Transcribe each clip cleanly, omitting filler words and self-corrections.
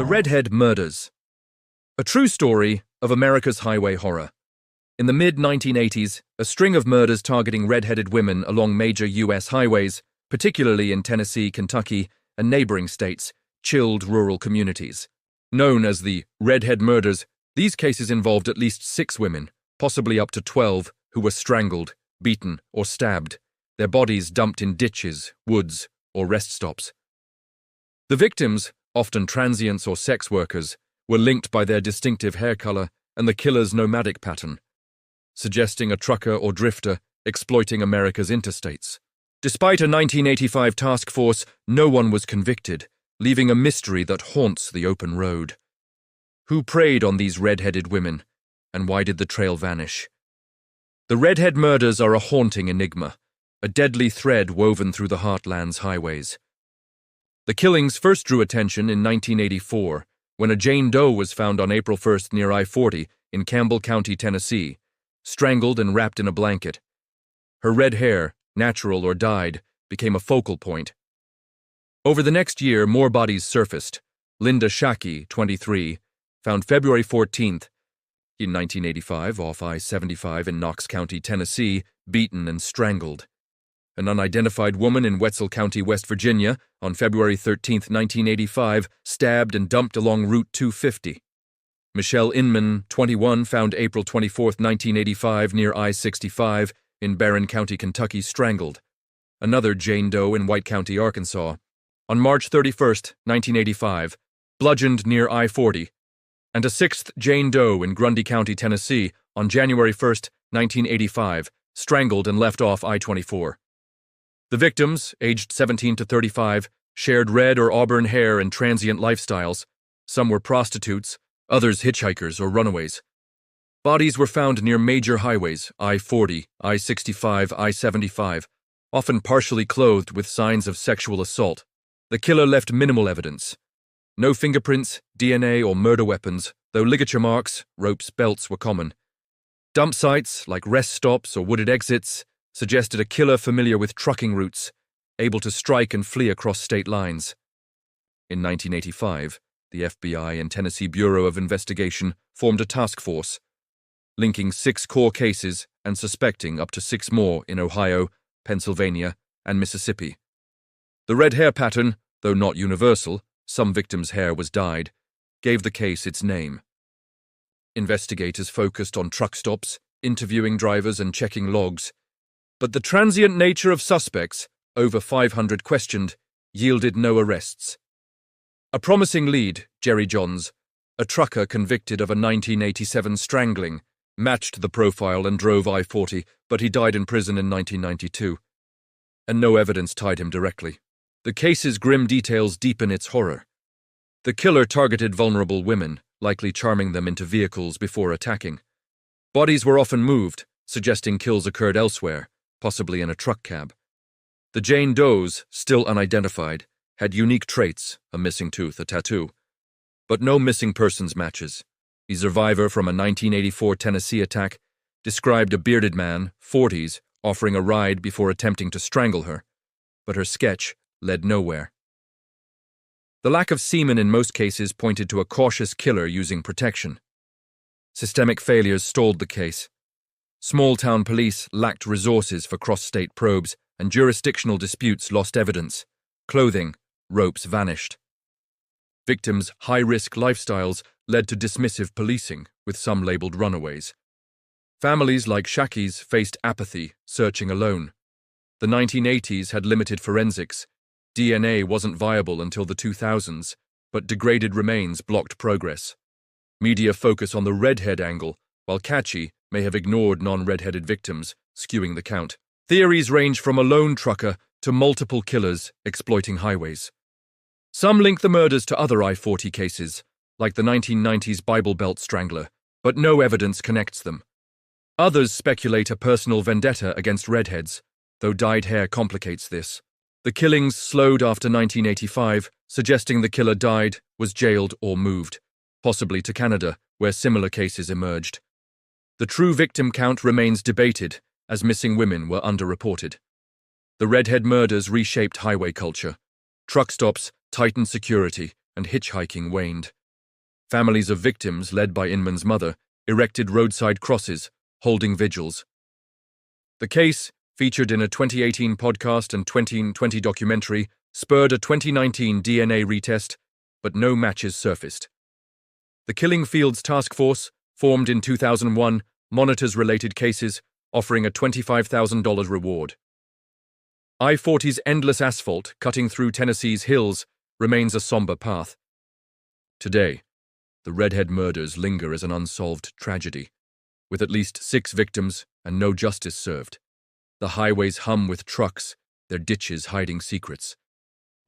The Redhead Murders. A true story of America's highway horror. In the mid-1980s, a string of murders targeting red-headed women along major U.S. highways, particularly in Tennessee, Kentucky, and neighboring states, chilled rural communities. Known as the Redhead Murders, these cases involved at least 6 women, possibly up to 12, who were strangled, beaten, or stabbed, their bodies dumped in ditches, woods, or rest stops. The victims, often transients or sex workers, were linked by their distinctive hair color and the killer's nomadic pattern, suggesting a trucker or drifter exploiting America's interstates. Despite a 1985 task force, no one was convicted, leaving a mystery that haunts the open road. Who preyed on these red-headed women, and why did the trail vanish? The Redhead Murders are a haunting enigma, a deadly thread woven through the heartland's highways. The killings first drew attention in 1984, when a Jane Doe was found on April 1st near I-40 in Campbell County, Tennessee, strangled and wrapped in a blanket. Her red hair, natural or dyed, became a focal point. Over the next year, more bodies surfaced. Linda Shackey, 23, found February 14th in 1985 off I-75 in Knox County, Tennessee, beaten and strangled. An unidentified woman in Wetzel County, West Virginia, on February 13, 1985, stabbed and dumped along Route 250. Michelle Inman, 21, found April 24, 1985, near I-65 in Barron County, Kentucky, strangled. Another Jane Doe in White County, Arkansas, on March 31, 1985, bludgeoned near I-40. And a 6th Jane Doe in Grundy County, Tennessee, on January 1, 1985, strangled and left off I-24. The victims, aged 17 to 35, shared red or auburn hair and transient lifestyles. Some were prostitutes, others hitchhikers or runaways. Bodies were found near major highways, I-40, I-65, I-75, often partially clothed with signs of sexual assault. The killer left minimal evidence. No fingerprints, DNA, or murder weapons, though ligature marks, ropes, belts were common. Dump sites, like rest stops or wooded exits, suggested a killer familiar with trucking routes, able to strike and flee across state lines. In 1985, the FBI and Tennessee Bureau of Investigation formed a task force, linking 6 core cases and suspecting up to 6 more in Ohio, Pennsylvania, and Mississippi. The red hair pattern, though not universal, some victims' hair was dyed, gave the case its name. Investigators focused on truck stops, interviewing drivers and checking logs, but the transient nature of suspects, over 500 questioned, yielded no arrests. A promising lead, Jerry Johns, a trucker convicted of a 1987 strangling, matched the profile and drove I-40, but he died in prison in 1992. And no evidence tied him directly. The case's grim details deepen its horror. The killer targeted vulnerable women, likely charming them into vehicles before attacking. Bodies were often moved, suggesting kills occurred elsewhere, possibly in a truck cab. The Jane Does, still unidentified, had unique traits, a missing tooth, a tattoo, but no missing persons matches. The survivor from a 1984 Tennessee attack described a bearded man, 40s, offering a ride before attempting to strangle her, but her sketch led nowhere. The lack of semen in most cases pointed to a cautious killer using protection. Systemic failures stalled the case. Small-town police lacked resources for cross-state probes, and jurisdictional disputes lost evidence. Clothing, ropes vanished. Victims' high-risk lifestyles led to dismissive policing, with some labeled runaways. Families like Shackey's faced apathy, searching alone. The 1980s had limited forensics. DNA wasn't viable until the 2000s, but degraded remains blocked progress. Media focus on the redhead angle, while catchy may have ignored non-redheaded victims, skewing the count. Theories range from a lone trucker to multiple killers exploiting highways. Some link the murders to other I-40 cases, like the 1990s Bible Belt strangler, but no evidence connects them. Others speculate a personal vendetta against redheads, though dyed hair complicates this. The killings slowed after 1985, suggesting the killer died, was jailed, or moved, possibly to Canada, where similar cases emerged. The true victim count remains debated, as missing women were underreported. The Redhead murders reshaped highway culture. Truck stops tightened security, and hitchhiking waned. Families of victims, led by Inman's mother, erected roadside crosses, holding vigils. The case, featured in a 2018 podcast and 2020 documentary, spurred a 2019 DNA retest, but no matches surfaced. The Killing Fields Task Force, formed in 2001, monitors related cases, offering a $25,000 reward. I-40's endless asphalt cutting through Tennessee's hills remains a somber path. Today, the Redhead murders linger as an unsolved tragedy, with at least 6 victims and no justice served. The highways hum with trucks, their ditches hiding secrets.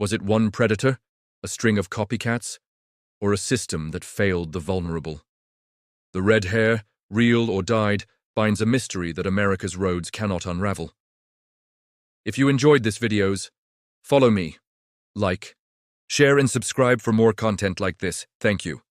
Was it one predator, a string of copycats, or a system that failed the vulnerable? The red hair, real or dyed, binds a mystery that America's roads cannot unravel. If you enjoyed this videos, follow me, like, share and subscribe for more content like this. Thank you.